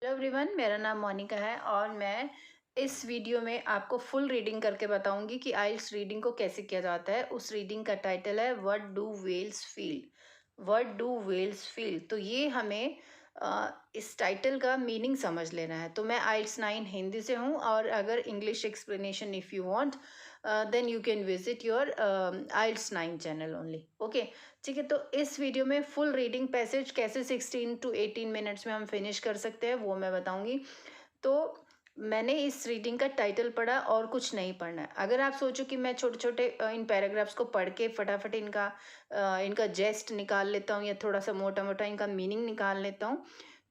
Hello everyone, मेरा नाम मोनिका है और मैं इस वीडियो में आपको फुल रीडिंग करके बताऊंगी कि आइल्स रीडिंग को कैसे किया जाता है। उस रीडिंग का टाइटल है what do whales feel. What do whales feel, तो ये हमें इस टाइटल का मीनिंग समझ लेना है। तो मैं आइल्स 9 हिंदी से हूँ और अगर English explanation if you want then you can visit your IELTS 9 channel only. Okay, ठीक है। तो इस वीडियो में फुल रीडिंग पैसेज कैसे 16 to 18 मिनट्स में हम फिनिश कर सकते हैं वो मैं बताऊंगी। तो मैंने इस रीडिंग का टाइटल पढ़ा और कुछ नहीं पढ़ना है। अगर आप सोचो कि मैं छोटे छोटे इन पैराग्राफ्स को पढ़ के फटाफट इनका जेस्ट निकाल लेता हूँ या थोड़ा सा मोटा मोटा इनका मीनिंग निकाल लेता हूँ,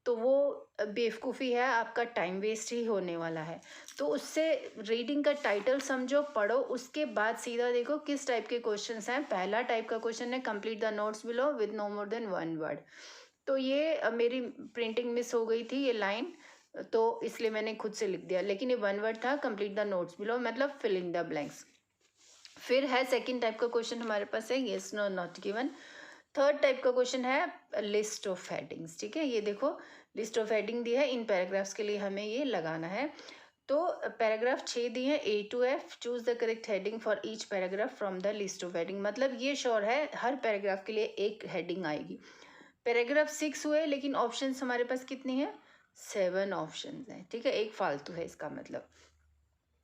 तो वो बेवकूफ़ी है, आपका टाइम वेस्ट ही होने वाला है। तो उससे रीडिंग का टाइटल समझो, पढ़ो, उसके बाद सीधा देखो किस टाइप के क्वेश्चंस हैं। पहला टाइप का क्वेश्चन है complete the notes below with no more than one word. तो ये मेरी प्रिंटिंग मिस हो गई थी ये लाइन, तो इसलिए मैंने खुद से लिख दिया, लेकिन ये वन वर्ड था कंप्लीट द नोट्स बिलो, मतलब फिल इन द ब्लैंक्स। फिर है सेकंड टाइप का क्वेश्चन हमारे पास है yes no not given. Third type का क्वेश्चन है लिस्ट ऑफ हेडिंग्स। ठीक है, ये देखो लिस्ट ऑफ हेडिंग दी है, इन पैराग्राफ्स के लिए हमें ये लगाना है। तो पैराग्राफ 6 दिए हैं A to F, choose the correct heading for each paragraph from the list of heading. मतलब ये श्योर है हर पैराग्राफ के लिए एक हेडिंग आएगी। पैराग्राफ 6 हुए, लेकिन ऑप्शंस हमारे पास कितने हैं? 7 ऑप्शंस हैं। ठीक है, एक फालतू है इसका मतलब।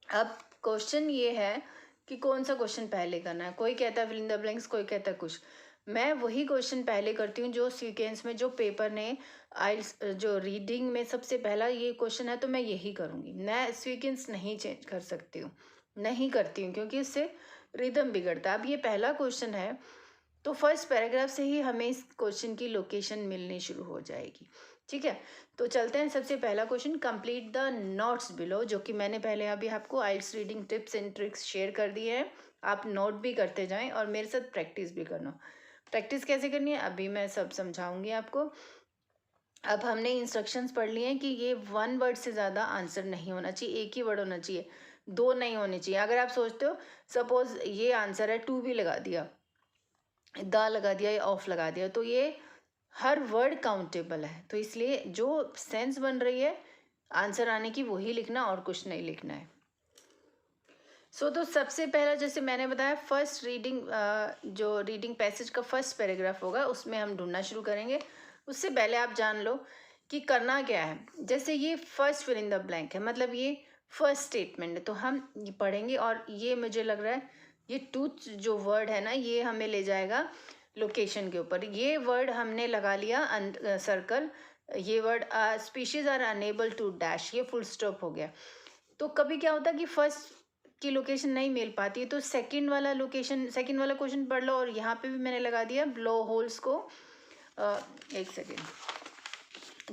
अब क्वेश्चन ये है कि कौन सा क्वेश्चन पहले करना है। कोई कहता है फिल इन द ब्लैंक्स, कोई कहता है कुछ। मैं वही क्वेश्चन पहले करती हूँ जो सीक्वेंस में, जो पेपर ने आइल्स जो रीडिंग में सबसे पहला ये क्वेश्चन है, तो मैं यही करूँगी। मैं सीक्वेंस नहीं चेंज कर सकती हूँ, नहीं करती हूँ, क्योंकि इससे रिदम बिगड़ता है। अब ये पहला क्वेश्चन है, तो फर्स्ट पैराग्राफ से ही हमें इस क्वेश्चन की लोकेशन मिलनी शुरू हो जाएगी। ठीक है, तो चलते हैं। सबसे पहला question complete the notes below, जो कि मैंने पहले अभी आपको IELTS reading tips and tricks share कर दिए हैं। आप नोट भी करते जाएं और मेरे साथ प्रैक्टिस भी करना। प्रैक्टिस कैसे करनी है अभी मैं सब समझाऊंगी आपको। अब हमने इंस्ट्रक्शंस पढ़ लिए हैं कि ये वन वर्ड से ज़्यादा आंसर नहीं होना चाहिए, एक ही वर्ड होना चाहिए, दो नहीं होने चाहिए। अगर आप सोचते हो सपोज ये आंसर है, टू भी लगा दिया, द लगा दिया या ऑफ लगा दिया, तो ये हर वर्ड काउंटेबल है। तो इसलिए जो सेंस बन रही है आंसर आने की वही लिखना और कुछ नहीं लिखना है। तो सबसे पहला जैसे मैंने बताया फर्स्ट रीडिंग, जो रीडिंग पैसेज का फर्स्ट पैराग्राफ होगा उसमें हम ढूंढना शुरू करेंगे। उससे पहले आप जान लो कि करना क्या है। जैसे ये first fill in the blank है, मतलब ये फर्स्ट स्टेटमेंट है, तो हम ये पढ़ेंगे और ये मुझे लग रहा है ये टूथ जो वर्ड है ना, ये हमें ले जाएगा लोकेशन के ऊपर। ये वर्ड हमने लगा लिया सर्कल। ये word species are unable to dash, ये फुल स्टॉप हो गया। तो कभी क्या होता है कि फर्स्ट की लोकेशन नहीं मिल पाती है, तो सेकंड वाला लोकेशन, सेकंड वाला क्वेश्चन पढ़ लो। और यहाँ पे भी मैंने लगा दिया ब्लो होल्स को। एक सेकेंड,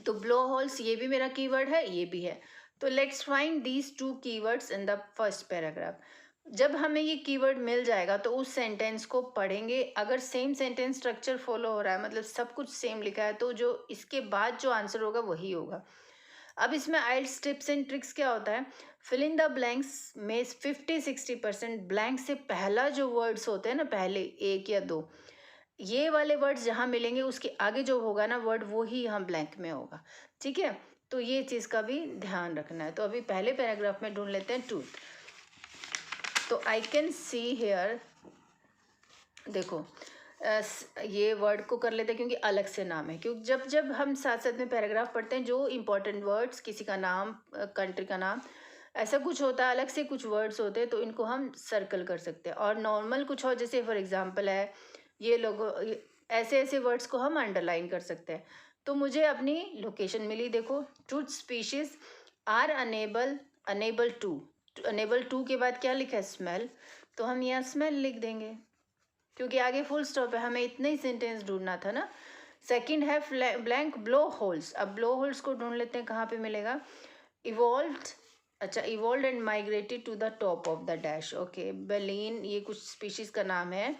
तो ब्लो होल्स ये भी मेरा कीवर्ड है, ये भी है। तो let's find these two keywords in the first paragraph. जब हमें ये कीवर्ड मिल जाएगा तो उस सेंटेंस को पढ़ेंगे। अगर सेम सेंटेंस स्ट्रक्चर फॉलो हो रहा है, मतलब सब कुछ सेम लिखा है, तो जो इसके बाद जो आंसर होगा वही होगा। अब इसमें आइल्स टिप्स एंड ट्रिक्स क्या होता है, फिल इन द ब्लैंक्स में 50-60% ब्लैंक से पहला जो वर्ड्स होते हैं ना, पहले एक या दो, ये वाले वर्ड्स जहाँ मिलेंगे उसके आगे जो होगा ना वर्ड, वो ही यहाँ ब्लैंक में होगा। ठीक है, तो ये चीज़ का भी ध्यान रखना है। तो अभी पहले पैराग्राफ में ढूंढ लेते हैं टूथ। तो आई कैन सी हेयर, देखो ये वर्ड को कर लेते हैं क्योंकि अलग से नाम है। क्योंकि जब जब हम साथ साथ में पैराग्राफ पढ़ते हैं, जो इंपॉर्टेंट वर्ड्स, किसी का नाम, कंट्री का नाम, ऐसा कुछ होता है, अलग से कुछ वर्ड्स होते हैं, तो इनको हम सर्कल कर सकते हैं। और नॉर्मल कुछ और, जैसे फॉर एग्जांपल है ये लोग, ऐसे ऐसे वर्ड्स को हम अंडरलाइन कर सकते हैं। तो मुझे अपनी लोकेशन मिली, देखो tooth species are unable to के बाद क्या लिखा है, स्मेल, तो हम यहाँ स्मेल लिख देंगे क्योंकि आगे फुल स्टॉप है, हमें इतना ही सेंटेंस ढूंढना था ना। सेकंड है ब्लैंक ब्लो होल्स। अब ब्लो होल्स को ढूंढ लेते हैं कहाँ पे मिलेगा। इवॉल्व्ड, अच्छा, evolved and migrated to the top of the dash. Okay, baleen ये कुछ स्पीशीज का नाम है।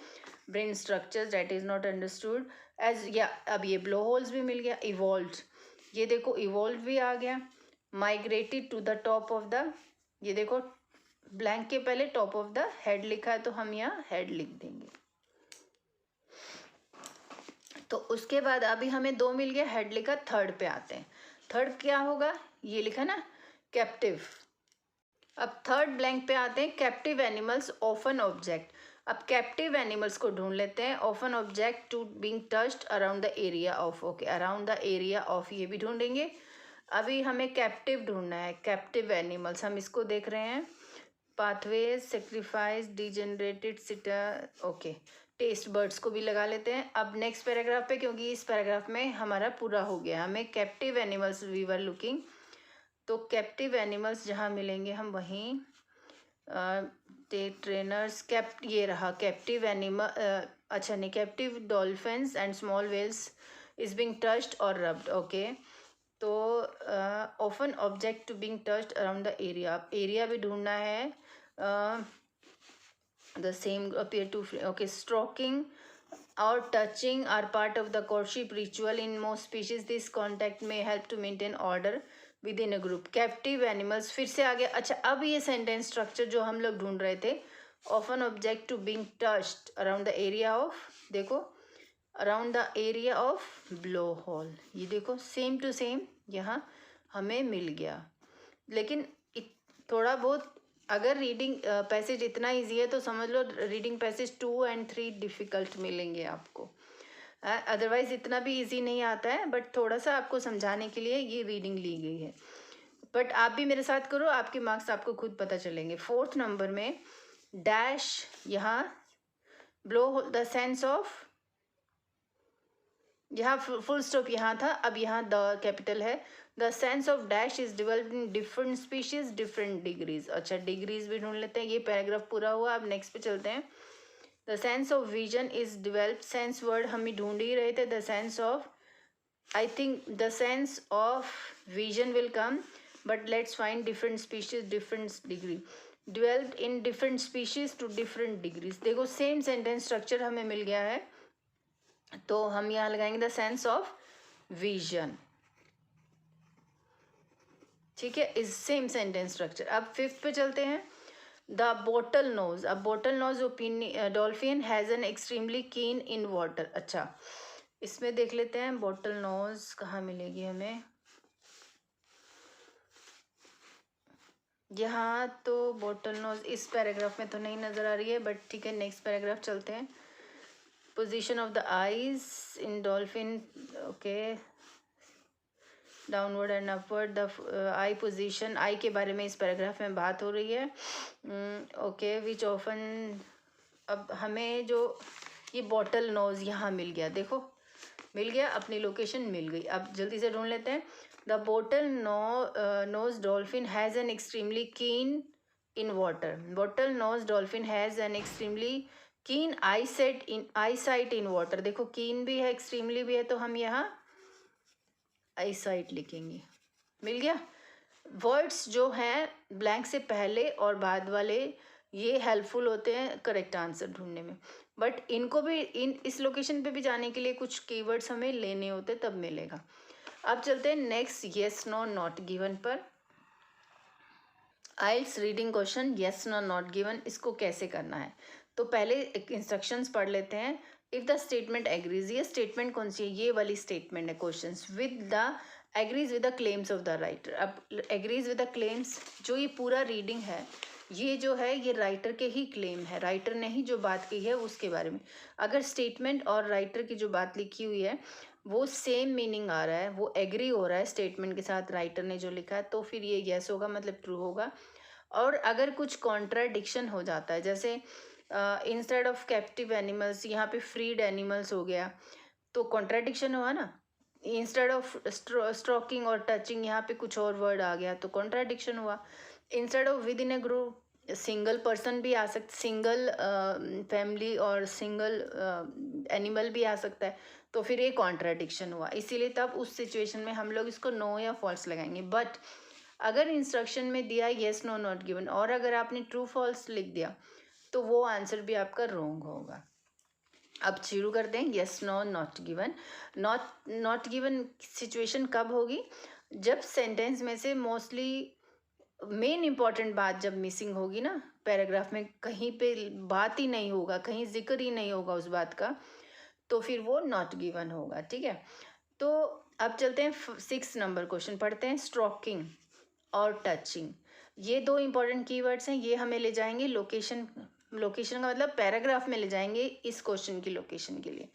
Brain structures that is not understood as, या अब ये ब्लो होल्स भी मिल गया। इवॉल्व्ड, ये देखो इवॉल्व भी आ गया। Migrated to the top of the, ये देखो ब्लैंक के पहले टॉप ऑफ द हेड लिखा है, तो हम यहाँ हेड लिख देंगे। तो उसके बाद अभी हमें दो मिल गया, हेड लिखा, थर्ड पे आते हैं। थर्ड क्या होगा, ये लिखा ना कैप्टिव। अब थर्ड ब्लैंक पे आते हैं, कैप्टिव एनिमल्स ऑफन ऑब्जेक्ट। अब कैप्टिव एनिमल्स को ढूंढ लेते हैं, often object to being touched around the area of, okay around the area of, ये भी ढूंढेंगे। अभी हमें कैप्टिव ढूंढना है, कैप्टिव एनिमल्स, हम इसको देख रहे हैं। Pathways, sacrifice, degenerated sitter, okay test birds को भी लगा लेते हैं। अब नेक्स्ट पैराग्राफ पे, क्योंकि इस पैराग्राफ में हमारा पूरा हो गया, हमें captive animals we were looking, तो कैप्टिव एनिमल्स जहाँ मिलेंगे हम वहीं ट्रेनर्स ये रहा कैप्टिव एनिमल, अच्छा नहीं, captive dolphins and small whales is being touched और रब्ड, ओके। तो often object to being touched around the area, area भी ढूंढना है। The same appear to, okay stroking or touching are part of the courtship ritual in most species. This contact may help to maintain order within a group. Captive animals, फिर से आगे, अच्छा अब ये sentence structure जो हम लोग ढूंढ रहे थे, often object to being touched around the area of, देखो around the area of blowhole, ये देखो सेम टू सेम यहाँ हमें मिल गया। लेकिन थोड़ा बहुत अगर रीडिंग पैसेज इतना इजी है तो समझ लो रीडिंग पैसेज 2 एंड 3 डिफ़िकल्ट मिलेंगे आपको, अदरवाइज़ इतना भी इजी नहीं आता है, बट थोड़ा सा आपको समझाने के लिए ये रीडिंग ली गई है। बट आप भी मेरे साथ करो, आपके मार्क्स आपको खुद पता चलेंगे। 4th नंबर में डैश, यहाँ ब्लो द सेंस ऑफ, यहाँ फुल स्टॉप यहाँ था, अब यहाँ द कैपिटल है। The sense of dash is developed in different species different degrees, अच्छा डिग्रीज भी ढूंढ लेते हैं। ये पैराग्राफ पूरा हुआ, अब नेक्स्ट पे चलते हैं। The sense of vision is developed, sense word हम ही ढूंढ ही रहे थे। The sense of, I think the sense of vision will come, but let's find different species different degree, developed in different species to different degrees. देखो same sentence structure हमें मिल गया है, तो हम यहाँ लगाएंगे द सेंस ऑफ विजन, ठीक है, इज सेम सेंटेंस स्ट्रक्चर। अब 5th पे चलते हैं। द बोटल नोज, अब bottle nose dolphin has an extremely keen in water, अच्छा इसमें देख लेते हैं बोटल नोज कहाँ मिलेगी हमें। यहाँ तो बोटल नोज इस पैराग्राफ में तो नहीं नज़र आ रही है, बट ठीक है नेक्स्ट पैराग्राफ चलते हैं। Position of the eyes in dolphin, okay downward and upward, the eye position, eye के बारे में इस पैराग्राफ में बात हो रही है, ओके विच ऑफन। अब हमें जो ये बॉटल नोज यहाँ मिल गया, देखो मिल गया, अपनी लोकेशन मिल गई। अब जल्दी से ढूंढ लेते हैं। The bottle nose dolphin has an extremely keen in water, bottle nose dolphin has an extremely keen eyesight in water, देखो कीन भी है एक्सट्रीमली भी है, तो हम यहाँ आईसाइट लिखेंगे। मिल गया। वर्ड्स जो हैं ब्लैंक से पहले और बाद वाले ये हेल्पफुल होते हैं करेक्ट आंसर ढूंढने में, बट इनको भी इस लोकेशन पे भी जाने के लिए कुछ कीवर्ड्स हमें लेने होते तब मिलेगा। अब चलते हैं next yes no not given पर। IELTS reading question yes no not given, इसको कैसे करना है तो पहले इंस्ट्रक्शंस पढ़ लेते हैं। इफ द स्टेटमेंट एग्रीज, ये स्टेटमेंट कौन सी है, ये वाली स्टेटमेंट है questions, with the agrees with the claims of the writer. अब एग्रीज विद द क्लेम्स, जो ये पूरा रीडिंग है ये जो है ये राइटर के ही क्लेम है, राइटर ने ही जो बात की है उसके बारे में। अगर स्टेटमेंट और राइटर की जो बात लिखी हुई है वो सेम मीनिंग आ रहा है, वो एग्री हो रहा है स्टेटमेंट के साथ राइटर ने जो लिखा है, तो फिर ये यस होगा, मतलब ट्रू होगा। और अगर कुछ कॉन्ट्राडिक्शन हो जाता है, जैसे इंस्टेड ऑफ कैप्टिव एनिमल्स यहाँ पे फ्रीड एनिमल्स हो गया, तो कॉन्ट्राडिक्शन हुआ ना। इंस्टेड ऑफ स्ट्रोकिंग और टचिंग यहाँ पे कुछ और वर्ड आ गया तो कॉन्ट्राडिक्शन हुआ। Instead of with in a group single person भी आ सकता, सिंगल फैमिली और सिंगल एनिमल भी आ सकता है, तो फिर ये कॉन्ट्राडिक्शन हुआ। इसीलिए तब उस सिचुएशन में हम लोग इसको नो या फॉल्स लगाएंगे। बट अगर इंस्ट्रक्शन में दिया येस नो नॉट गिवन और अगर आपने ट्रू फॉल्स लिख दिया तो वो आंसर भी आपका रॉन्ग होगा। अब शुरू करते हैं yes no not given. Not given situation कब होगी, जब सेंटेंस में से मोस्टली मेन इंपॉर्टेंट बात जब मिसिंग होगी ना, पैराग्राफ में कहीं पे बात ही नहीं होगा, कहीं जिक्र ही नहीं होगा उस बात का, तो फिर वो नॉट गिवन होगा। ठीक है, तो अब चलते हैं 6 नंबर क्वेश्चन पढ़ते हैं। स्ट्रोकिंग और टचिंग, ये दो इंपॉर्टेंट कीवर्ड्स हैं। ये हमें ले जाएंगे लोकेशन का मतलब पैराग्राफ में ले जाएंगे इस क्वेश्चन की लोकेशन के लिए।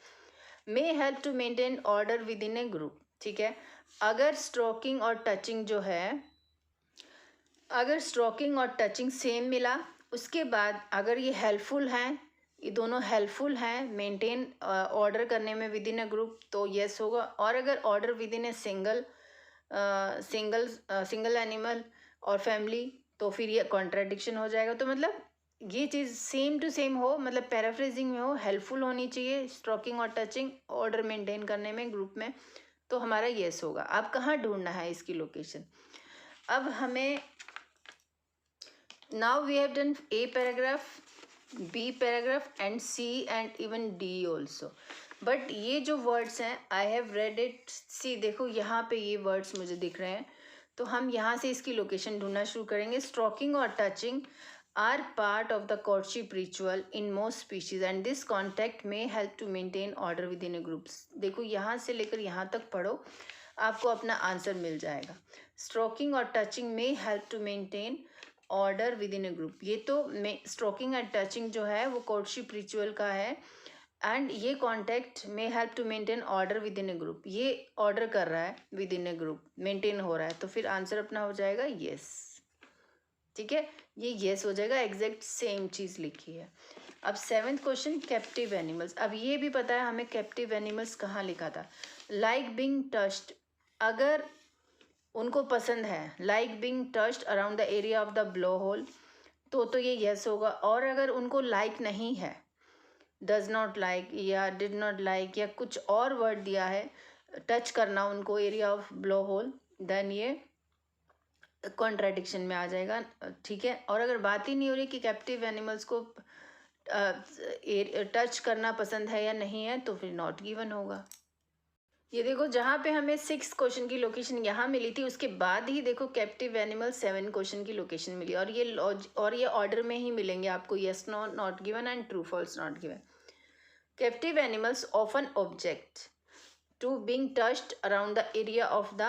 May help to maintain order within a group, ठीक है। अगर स्ट्रोकिंग और टचिंग जो है, अगर स्ट्रोकिंग और टचिंग सेम मिला, उसके बाद अगर ये हेल्पफुल हैं, ये दोनों हेल्पफुल हैं मेंटेन ऑर्डर करने में विद इन अ ग्रुप, तो येस होगा। और अगर order within a single animal और फैमिली, तो फिर ये कॉन्ट्राडिक्शन हो जाएगा। तो मतलब ये चीज़ सेम टू सेम हो, मतलब पैराफ्रेजिंग में हो, हेल्पफुल होनी चाहिए स्ट्रोकिंग और टचिंग ऑर्डर मेंटेन करने में ग्रुप में, तो हमारा येस होगा। अब कहाँ ढूंढना है इसकी लोकेशन? अब हमें now we have done A paragraph, B paragraph and C and even D also, but ये जो words हैं I have read it, see देखो यहाँ पे ये words मुझे दिख रहे हैं, तो हम यहाँ से इसकी लोकेशन ढूंढना शुरू करेंगे। Stroking और touching are part of the courtship ritual in most species and this contact may help to maintain order within a group। देखो यहाँ से लेकर यहाँ तक पढ़ो, आपको अपना आंसर मिल जाएगा। Stroking और touching may help to maintain order within a group, ये तो स्ट्रोकिंग एंड टचिंग जो है वो कोर्टशिप रिचुअल का है, एंड ये कॉन्टैक्ट में help to maintain order within a group, ये ऑर्डर कर रहा है within a group, maintain हो रहा है, तो फिर आंसर अपना हो जाएगा येस, ठीक है। ये येस हो जाएगा, एग्जैक्ट सेम चीज़ लिखी है। अब 7th क्वेश्चन, कैप्टिव एनिमल्स। अब ये भी पता है हमें कैप्टिव एनिमल्स कहाँ लिखा था। लाइक बीइंग टच्ड, अगर उनको पसंद है, like being touched around the area of the blow hole, तो ये यस होगा। और अगर उनको लाइक नहीं है, डज नॉट लाइक या डिड नॉट लाइक या कुछ और वर्ड दिया है, टच करना उनको area of blow hole, then ये कॉन्ट्राडिक्शन में आ जाएगा, ठीक है। और अगर बात ही नहीं हो रही कि कैप्टिव एनिमल्स को टच करना पसंद है या नहीं है, तो फिर नॉट गिवन होगा। ये देखो जहाँ पे हमें 6 क्वेश्चन की लोकेशन यहाँ मिली थी, उसके बाद ही देखो कैप्टिव एनिमल 7 क्वेश्चन की लोकेशन मिली, और ये ऑर्डर में ही मिलेंगे आपको, yes no not given and true false not given. Captive animals often object to being touched around the area of the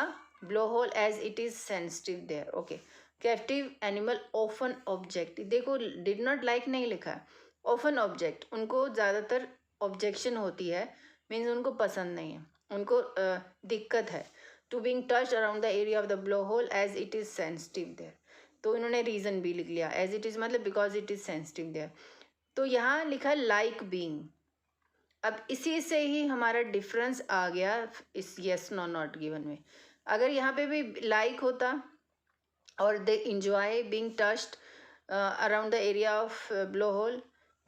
blow hole as it is sensitive there, okay. Captive animal often object, देखो did not like नहीं लिखा है, often object, उनको ज़्यादातर objection होती है, means उनको पसंद नहीं है, उनको दिक्कत है। To being touched around the area of the blow hole as it is sensitive there, तो इन्होंने रीज़न भी लिख लिया, एज इट इज़ मतलब because it is sensitive there. तो यहाँ लिखा है लाइक बीइंग। अब इसी से ही हमारा डिफरेंस आ गया इस येस नो नॉट गिवन में। अगर यहाँ पे भी लाइक होता और they enjoy being touched around the area of blow hole,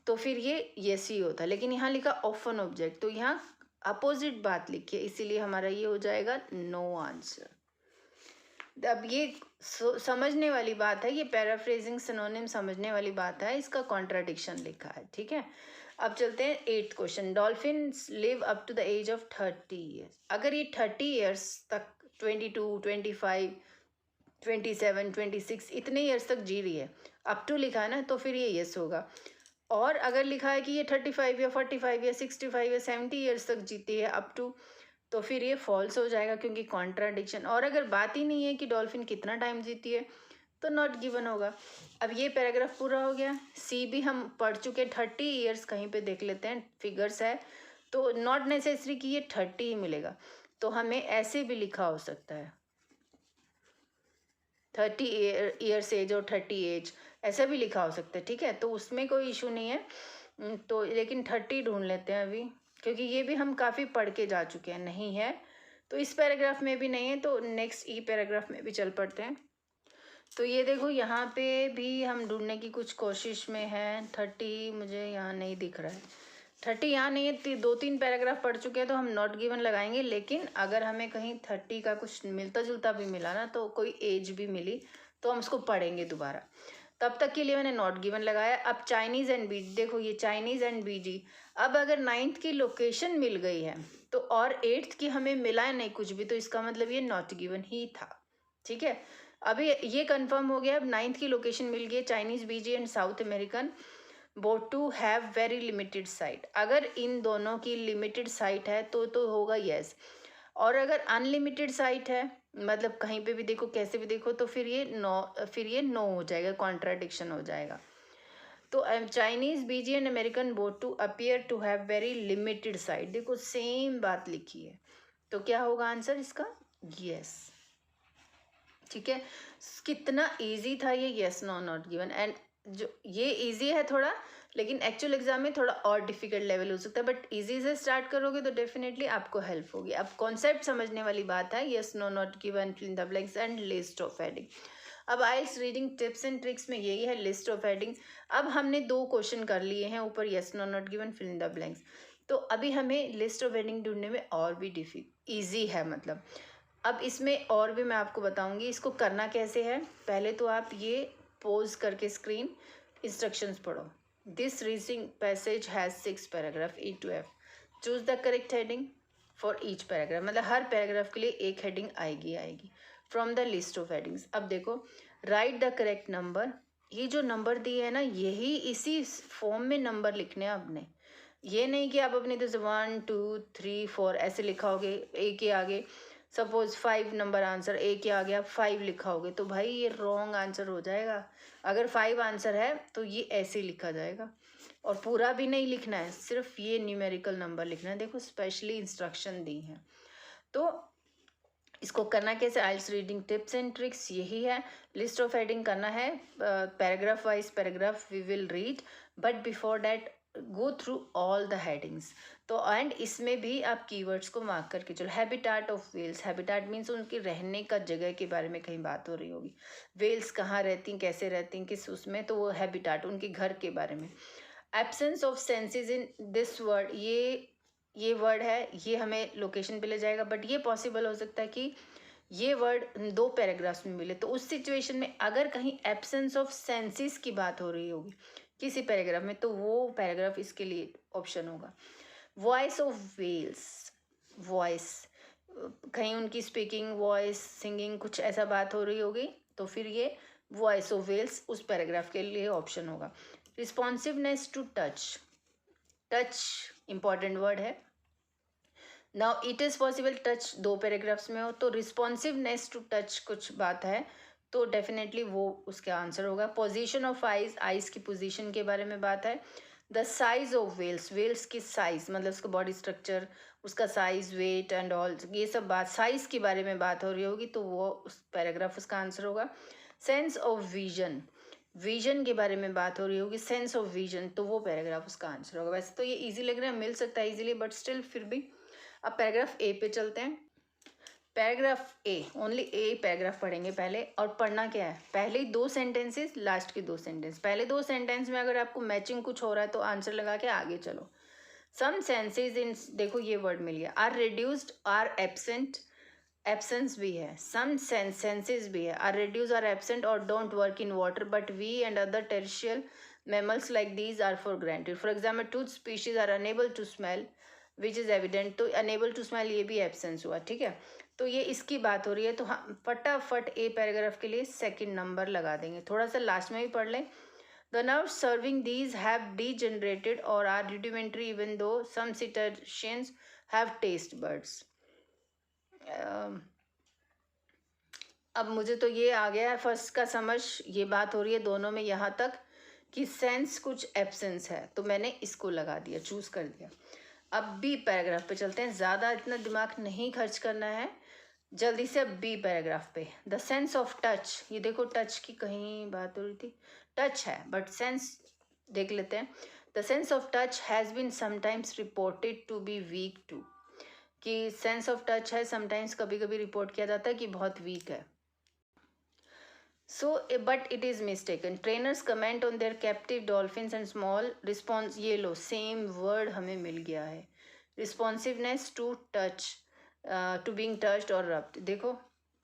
तो फिर ये येस ही होता, लेकिन यहाँ लिखा ऑफन ऑब्जेक्ट, तो यहाँ अपोजिट बात लिखी है, इसीलिए हमारा ये हो जाएगा नो आंसर। अब ये समझने वाली बात है, ये पैराफ्रेजिंग सिनोनिम समझने वाली बात है, इसका कॉन्ट्राडिक्शन लिखा है, ठीक है। अब चलते हैं 8th question. Dolphins live up to the age of 30 years. अगर ये 30 ईयर्स तक 22, 25, 27, 26 इतने ईयर्स तक जी रही है, अप टू लिखा है ना, तो फिर ये यस होगा। और अगर लिखा है कि ये 35 या 45 या 65 या 70 ईयर्स तक जीती है अप टू, तो फिर ये फॉल्स हो जाएगा क्योंकि कॉन्ट्राडिक्शन। और अगर बात ही नहीं है कि डॉल्फिन कितना टाइम जीती है, तो नॉट गिवन होगा। अब ये पैराग्राफ पूरा हो गया। सी भी हम पढ़ चुके, 30 ईयर्स कहीं पे देख लेते हैं, फिगर्स है, तो नॉट नेसेसरी कि ये 30 ही मिलेगा, तो हमें ऐसे भी लिखा हो सकता है 30 ईयर्स एज और 30 एज, ऐसा भी लिखा हो सकता है, ठीक है, तो उसमें कोई इशू नहीं है। तो लेकिन 30 ढूंढ लेते हैं अभी, क्योंकि ये भी हम काफ़ी पढ़ के जा चुके हैं, नहीं है तो इस पैराग्राफ में भी नहीं है, तो नेक्स्ट ई पैराग्राफ में भी चल पड़ते हैं। तो ये देखो यहाँ पे भी हम ढूंढने की कुछ कोशिश में हैं। 30 मुझे यहाँ नहीं दिख रहा है, 30 यहाँ नहीं है, 2-3 पैराग्राफ पढ़ चुके हैं, तो हम नॉट गिवन लगाएंगे। लेकिन अगर हमें कहीं 30 का कुछ मिलता जुलता भी मिला ना, तो कोई एज भी मिली, तो हम उसको पढ़ेंगे दोबारा। तब तक के लिए मैंने नॉट गिवन लगाया। अब चाइनीज़ एंड बीजी, देखो ये चाइनीज़ एंड बीजी। अब अगर 9th की लोकेशन मिल गई है तो, और 8th की हमें मिला है नहीं कुछ भी, तो इसका मतलब ये नॉट गिवन ही था, ठीक है। अभी ये कंफर्म हो गया। अब 9th की लोकेशन मिल गई, Chinese baiji and South American both to have very limited sight. अगर इन दोनों की लिमिटेड साइट है तो होगा येस। और अगर अनलिमिटेड साइट है, मतलब कहीं पे भी देखो कैसे भी देखो, तो फिर ये नो हो जाएगा, कॉन्ट्राडिक्शन हो जाएगा। तो Chinese baiji and American both to appear to have very limited sight, देखो सेम बात लिखी है, तो क्या होगा आंसर इसका? यस। ठीक है, कितना इजी था ये yes no not given. And जो ये इजी है थोड़ा, लेकिन एक्चुअल एग्जाम में थोड़ा और डिफिकल्ट लेवल हो सकता है, बट इजी से स्टार्ट करोगे तो डेफिनेटली आपको हेल्प होगी। अब कॉन्सेप्ट समझने वाली बात है, yes no not given, fill in the blanks and list of heading. अब IELTS reading tips and tricks में यही है, लिस्ट ऑफ हेडिंग। अब हमने 2 क्वेश्चन कर लिए हैं ऊपर, yes no not given, fill in the blanks. तो अभी हमें लिस्ट ऑफ हेडिंग ढूंढने में और भी ईजी है मतलब। अब इसमें और भी मैं आपको बताऊंगी इसको करना कैसे है। पहले तो आप ये पॉज करके स्क्रीन इंस्ट्रक्शंस पढ़ो। This reading passage has 6 paragraph E to F। Choose the correct heading for each paragraph, मतलब हर पैराग्राफ के लिए एक हेडिंग आएगी from the list of headings. अब देखो, राइट द करेक्ट नंबर। ये जो नंबर दिए है ना, यही इसी फॉर्म में नंबर लिखने हैं आपने। ये नहीं कि आप अपने तो 1 2 3 4 ऐसे लिखाओगे, एक के आगे सपोज 5 नंबर आंसर, एक के आगे आप 5 लिखाओगे तो भाई ये रॉन्ग आंसर हो जाएगा। अगर 5 आंसर है तो ये ऐसे लिखा जाएगा, और पूरा भी नहीं लिखना है, सिर्फ ये न्यूमेरिकल नंबर लिखना है। देखो स्पेशली इंस्ट्रक्शन दी हैं। तो इसको करना कैसे, IELTS reading tips and tricks यही है। लिस्ट ऑफ हेडिंग करना है, paragraph wise paragraph we will read, but before that go through all the headings. तो एंड इसमें भी आप कीवर्ड्स को मार्क करके चलो। Habitat of whales, habitat means उनकी रहने का जगह के बारे में कहीं बात हो रही होगी। वेल्स कहाँ रहती हैं, कैसे रहती हैं, किस उसमें, तो वो हैबिटाट उनके घर के बारे में। Absence of senses in this word, ये वर्ड है, ये हमें लोकेशन पे ले जाएगा, बट ये पॉसिबल हो सकता है कि ये वर्ड 2 पैराग्राफ्स में मिले। तो उस सिचुएशन में अगर कहीं एब्सेंस ऑफ सेंसेस की बात हो रही होगी किसी पैराग्राफ में, तो वो पैराग्राफ इसके लिए ऑप्शन होगा। वॉइस ऑफ वेल्स, वॉइस कहीं उनकी स्पीकिंग, वॉइस, सिंगिंग, कुछ ऐसा बात हो रही होगी, तो फिर ये वॉइस ऑफ वेल्स उस पैराग्राफ के लिए ऑप्शन होगा। Responsiveness to touch, touch important word है। Now it is possible touch 2 paragraphs में हो, तो रिस्पॉन्सिवनेस टू टच कुछ बात है, तो डेफिनेटली वो उसका आंसर होगा। पोजीशन ऑफ आइज, आइज की पोजीशन के बारे में बात है। The size of whales, whales की साइज मतलब उसका बॉडी स्ट्रक्चर, उसका साइज, वेट एंड ऑल, ये सब बात साइज के बारे में बात हो रही होगी, तो वो उस पैराग्राफ उसका आंसर होगा। सेंस ऑफ विजन, विजन के बारे में बात हो रही होगी, सेंस ऑफ विजन, तो वो पैराग्राफ उसका आंसर होगा। वैसे तो ये इजी लग रहा है, मिल सकता है इजीली, बट स्टिल फिर भी। अब पैराग्राफ ए पे चलते हैं। Paragraph A, only a paragraph पढ़ेंगे पहले। और पढ़ना क्या है, पहले 2 सेंटेंसेस, लास्ट के 2 सेंटेंस। पहले 2 सेंटेंस में अगर आपको मैचिंग कुछ हो रहा है तो आंसर लगा के आगे चलो। सम सेंसेस इन, देखो ये वर्ड मिल गया, are reduced, are absent, absence भी है, सम सेंसेस भी है, आर रिड्यूस, आर एब्सेंट और don't work in water, but we and other terrestrial mammals like these are for granted. For example, 2 species are unable to smell which is evident, तो unable to smell ये भी absence हुआ, ठीक है। तो ये इसकी बात हो रही है, तो हम फटाफट ए पैराग्राफ के लिए सेकंड नंबर लगा देंगे। थोड़ा सा लास्ट में भी पढ़ लें। The nerves serving these have degenerated or are rudimentary even though some cetaceans have taste buds. अब मुझे तो ये आ गया है फर्स्ट का समझ, ये बात हो रही है दोनों में यहाँ तक कि सेंस कुछ एब्सेंस है, तो मैंने इसको लगा दिया, चूज कर दिया। अब बी पैराग्राफ पे चलते हैं, ज़्यादा इतना दिमाग नहीं खर्च करना है, जल्दी से अब बी पैराग्राफ पे। द सेंस ऑफ टच, ये देखो टच की कहीं बात हो रही थी, टच है बट सेंस देख लेते हैं। The sense of touch has been sometimes reported to be weak too, कि सेंस ऑफ टच है समटाइम्स कभी कभी रिपोर्ट किया जाता है कि बहुत वीक है। So, but it is mistaken. Trainers comment on their captive dolphins and small response, ये लो सेम वर्ड हमें मिल गया है, responsiveness to touch, to being touched और रब्ड। देखो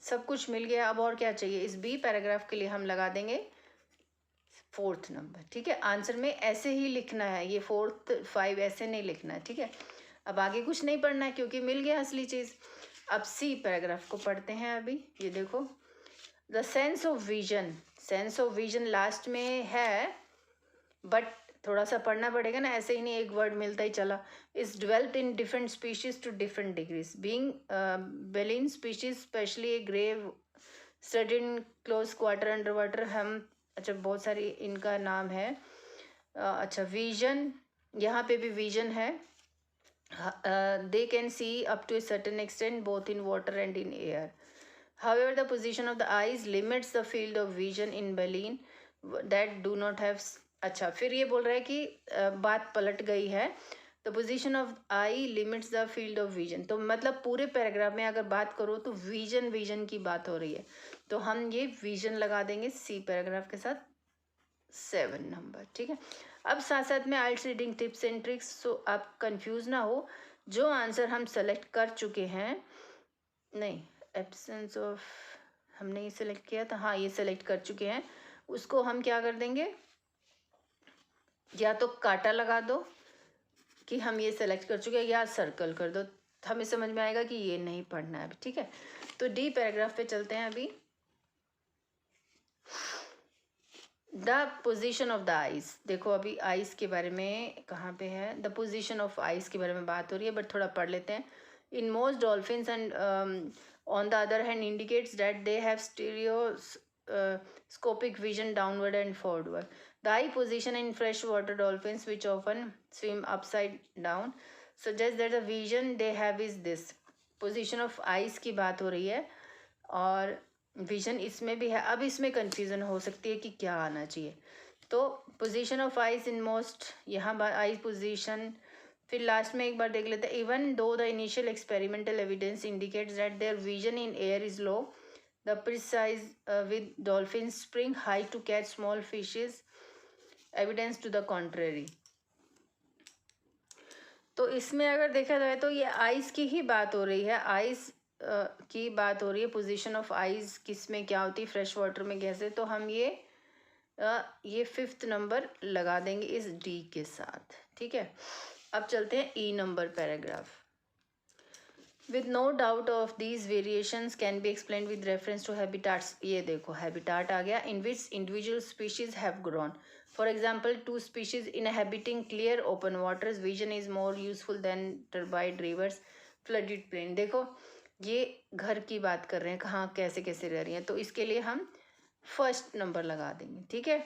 सब कुछ मिल गया, अब और क्या चाहिए। इस बी पैराग्राफ के लिए हम लगा देंगे 4th नंबर, ठीक है। आंसर में ऐसे ही लिखना है, ये 4th 5 ऐसे नहीं लिखना है, ठीक है। अब आगे कुछ नहीं पढ़ना है क्योंकि मिल गया असली चीज़। अब सी पैराग्राफ को पढ़ते हैं अभी। ये देखो, the sense of vision, sense of vision last में है, बट थोड़ा सा पढ़ना पड़ेगा ना, ऐसे ही नहीं एक वर्ड मिलता ही चला. Is developed in different species to different degrees. Being baleen species especially a grave stud in close quarter under water. हम अच्छा बहुत सारी इनका नाम है. अच्छा विजन, यहाँ पे भी विजन है. They can see up to a certain extent both in water and in air. However, the position of the eyes limits the field of vision in baleen that do not have. अच्छा फिर ये बोल रहा है कि बात पलट गई है. The position of I limits the field of vision. तो मतलब पूरे पैराग्राफ में अगर बात करो तो विजन की बात हो रही है, तो हम ये विजन लगा देंगे सी पैराग्राफ के साथ 7 नंबर. ठीक है. अब साथ साथ में आइल्स रीडिंग टिप्स एंड ट्रिक्स. सो आप कंफ्यूज ना हो. जो आंसर हम सेलेक्ट कर चुके हैं, नहीं एब्सेंस ऑफ हमने ये सेलेक्ट किया था, हाँ ये सेलेक्ट कर चुके हैं, उसको हम क्या कर देंगे, या तो काटा लगा दो कि हम ये सेलेक्ट कर चुके हैं, या सर्कल कर दो. हमें समझ में आएगा कि ये नहीं पढ़ना है अभी. ठीक है. तो डी पैराग्राफ पे चलते हैं अभी. The position of the eyes. देखो अभी आइज के बारे में कहाँ पे है, द पोजिशन ऑफ आइज के बारे में बात हो रही है, बट थोड़ा पढ़ लेते हैं. In most dolphins and on the other hand indicates that they have stereoscopic vision downward and forward. The I position in fresh water dolphins which often swim upside down suggest that the vision they have is this. Position of eyes की बात हो रही है और vision इसमें भी है. अब इसमें कंफ्यूजन हो सकती है कि क्या आना चाहिए. तो position of eyes in most, यहाँ आई पोजीशन. फिर लास्ट में एक बार देख लेते हैं. Even though the initial experimental evidence indicates that their vision in air is low, the precise with dolphin spring high to catch small fishes evidence to the contrary. तो इसमें अगर देखा जाए तो ये आइज की ही बात हो रही है. आइज की बात हो रही है. पोजीशन ऑफ आइज किस में क्या होती है, फ्रेश वाटर में कैसे. तो हम ये 5th नंबर लगा देंगे इस डी के साथ. ठीक है. अब चलते हैं E number paragraph. With no doubt of these variations can be explain with reference to habitats. ये देखो हैबिटाट आ गया. In which individual species have grown. For example 2 species inhabiting clear open waters vision is more useful than turbid rivers flooded plain. देखो ये घर की बात कर रहे हैं, कहाँ कैसे कैसे रह रही हैं, तो इसके लिए हम 1st नंबर लगा देंगे. ठीक है.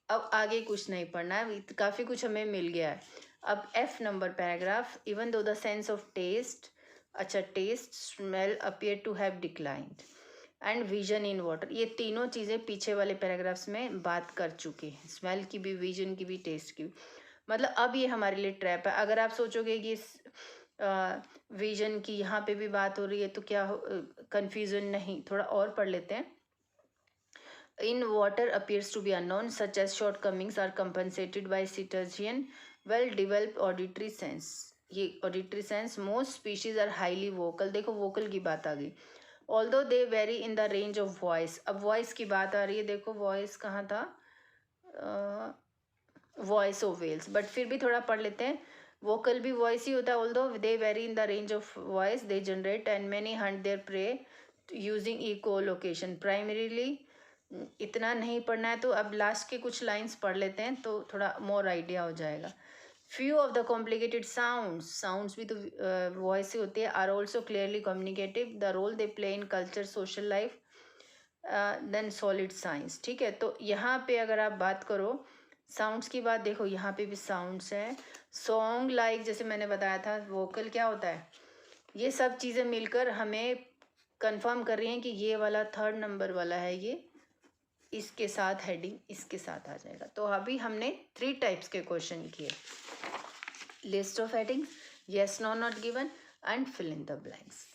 अब आगे कुछ नहीं पढ़ना है, काफ़ी कुछ हमें मिल गया है. अब F number paragraph. Even though the sense of taste, अच्छा taste smell appear to have declined and vision in water. ये तीनों चीज़ें पीछे वाले पैराग्राफ्स में बात कर चुके हैं. स्मेल की भी, विजन की भी, टेस्ट की भी. मतलब अब ये हमारे लिए ट्रैप है. अगर आप सोचोगे कि विजन की यहाँ पे भी बात हो रही है तो क्या कंफ्यूजन नहीं, थोड़ा और पढ़ लेते हैं. In water appears to be unknown such as shortcomings are compensated by cetacean well develop auditory sense. ये auditory sense. Most species are highly vocal. देखो वोकल की बात आ गई. Although they vary in the range of voice. अब voice की बात आ रही है. देखो वॉइस कहाँ था, वॉइस ऑफ वेल्स, बट फिर भी थोड़ा पढ़ लेते हैं. वोकल भी वॉइस ही होता है. Although they vary in the range of voice they generate and many hunt their prey using echolocation primarily. इतना नहीं पढ़ना है, तो अब लास्ट के कुछ लाइंस पढ़ लेते हैं तो थोड़ा मोर आइडिया हो जाएगा. Few of the complicated sounds भी तो वॉइस ही होती है, are also clearly communicative. The role they play in culture social life than solid science. ठीक है. तो यहाँ पे अगर आप बात करो साउंड्स की बात, देखो यहाँ पे भी साउंड्स हैं. सॉन्ग लाइक जैसे मैंने बताया था, वोकल क्या होता है, ये सब चीज़ें मिलकर हमें कंफर्म कर रही हैं कि ये वाला 3rd नंबर वाला है, ये इसके साथ हेडिंग इसके साथ आ जाएगा. तो अभी हमने 3 टाइप्स के क्वेश्चन किए. List of headings, yes no not given and fill in the blanks.